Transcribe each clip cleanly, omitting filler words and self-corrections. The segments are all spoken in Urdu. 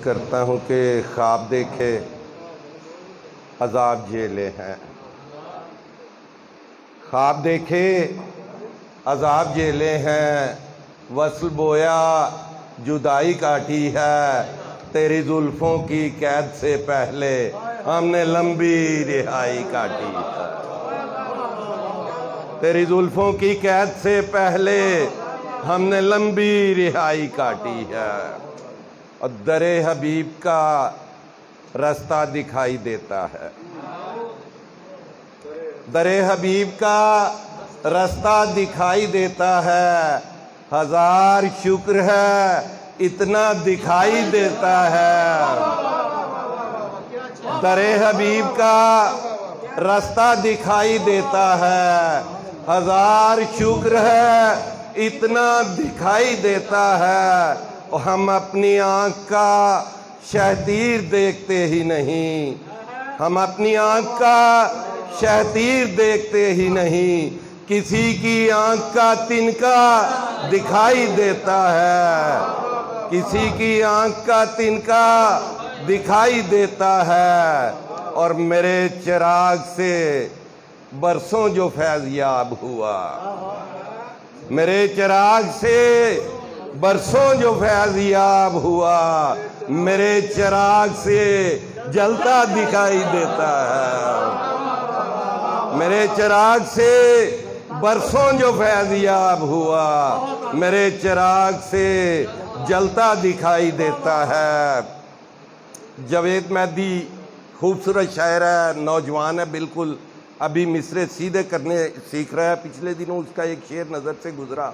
کرتا ہوں کہ خواب دیکھے عذاب جھیلے ہیں، خواب دیکھے عذاب جھیلے ہیں، وصل بویا جدائی کاٹی ہے، تیری زلفوں کی قید سے پہلے ہم نے لمبی رہائی کاٹی ہے، تیری زلفوں کی قید سے پہلے ہم نے لمبی رہائی کاٹی ہے، اور در حبیب کا رستہ دکھائی دیتا ہے، در حبیب کا رستہ دکھائی دیتا ہے، ہزار شکر ہے اتنا دکھائی دیتا ہے، در حبیب کا رستہ دکھائی دیتا ہے، ہزار شکر ہے اتنا دکھائی دیتا ہے، ہم اپنی آنکھ کا شہتیر دیکھتے ہی نہیں، ہم اپنی آنکھ کا شہتیر دیکھتے ہی نہیں، کسی کی آنکھ کا تنکا دکھائی دیتا ہے، کسی کی آنکھ کا تنکا دکھائی دیتا ہے، اور میرے چراغ سے برسوں جو فیض یاب ہوا، میرے چراغ سے برسوں جو فیض یاب ہوا، میرے چراغ سے جلتا دکھائی دیتا ہے، میرے چراغ سے برسوں جو فیض یاب ہوا، میرے چراغ سے جلتا دکھائی دیتا ہے۔ جاوید مہدی خوبصورت شاعر ہے، نوجوان ہے، بالکل ابھی مصرے سیدھے کرنے سیکھ رہا ہے، پچھلے دنوں اس کا ایک شعر نظر سے گزرا،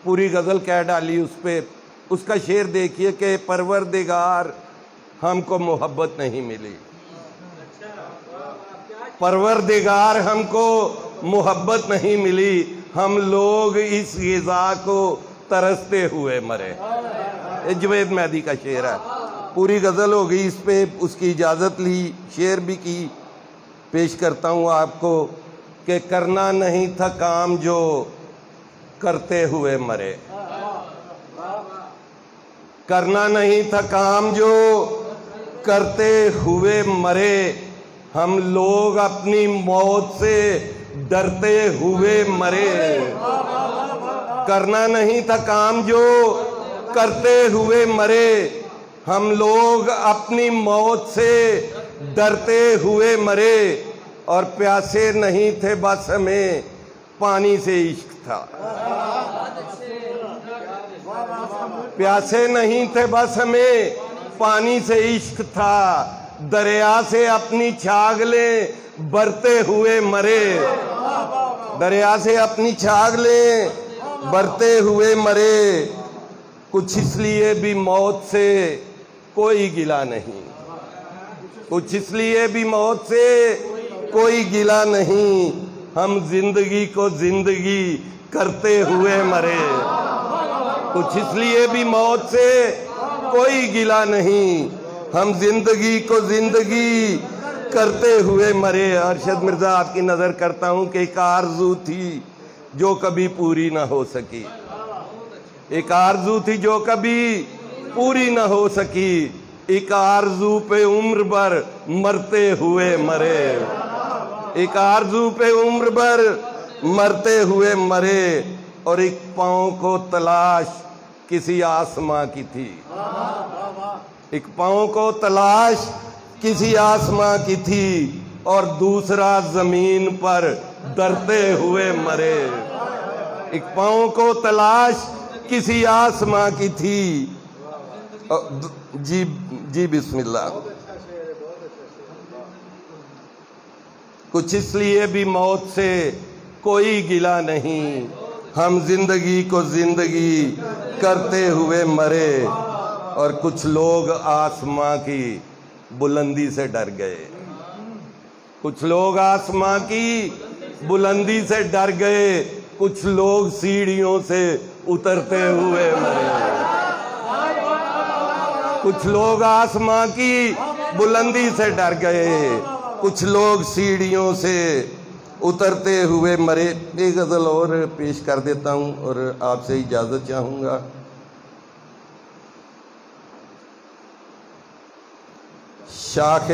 پوری غزل کہہ ڈالی اس پہ، اس کا شعر دیکھیے کہ پروردگار ہم کو محبت نہیں ملی، پروردگار ہم کو محبت نہیں ملی، ہم لوگ اس غذا کو ترستے ہوئے مرے، یہ جاوید مہدی کا شعر ہے، پوری غزل ہو گئی اس پہ، اس کی اجازت لی، شعر بھی کی، پیش کرتا ہوں آپ کو کہ کرنا نہیں تھا کام جو کرتے ہوئے مرے، کرنا نہیں تھا کام جو کرتے ہوئے مرے، ہم لوگ اپنی موت سے ڈرتے ہوئے مرے، کرنا نہیں تھا کام جو کرتے ہوئے مرے، ہم لوگ اپنی موت سے ڈرتے ہوئے مرے، اور پیاسے نہیں تھے بس ہمیں پانی سے عشق تھا، پیاسے نہیں تھے بس ہمیں پانی سے عشق تھا، دریا سے اپنی چھاگلیں برتے ہوئے مرے، دریا سے اپنی چھاگلیں برتے ہوئے مرے، کچھ اس لیے بھی موت سے کوئی گلہ نہیں، کچھ اس لیے بھی موت سے کوئی گلہ نہیں، ہم زندگی کو زندگی کرتے ہوئے مرے، کچھ اس لیے بھی موت سے کوئی گلہ نہیں، ہم زندگی کو زندگی کرتے ہوئے مرے۔ ارشد مرزا آپ کی نظر کرتا ہوں کہ ایک آرزو تھی جو کبھی پوری نہ ہو سکی، ایک آرزو تھی جو کبھی پوری نہ ہو سکی، ایک آرزو پہ عمر بھر مرتے ہوئے مرے، ایک آرزو پہ عمر بھر مرتے ہوئے مرے، اور ایک پاؤں کو تلاش کسی آسماں کی تھی، ایک پاؤں کو تلاش کسی آسماں کی تھی، اور دوسرا زمین پر ڈرتے ہوئے مرے، ایک پاؤں کو تلاش کسی آسماں کی تھی، جی بسم اللہ۔ کچھ اس لیے بھی موت سے کوئی گلہ نہیں، ہم زندگی کو زندگی کرتے ہوئے مرے، اور کچھ لوگ آسماں کی بلندی سے ڈر گئے، کچھ لوگ آسماں کی بلندی سے ڈر گئے، کچھ لوگ سیڑھیوں سے اترتے ہوئے مرے، کچھ لوگ آسماں کی بلندی سے ڈر گئے، کچھ لوگ سیڑھیوں سے اترتے ہوئے مرے۔ ایک غزل اور پیش کر دیتا ہوں اور آپ سے اجازت چاہوں گا۔ شاخ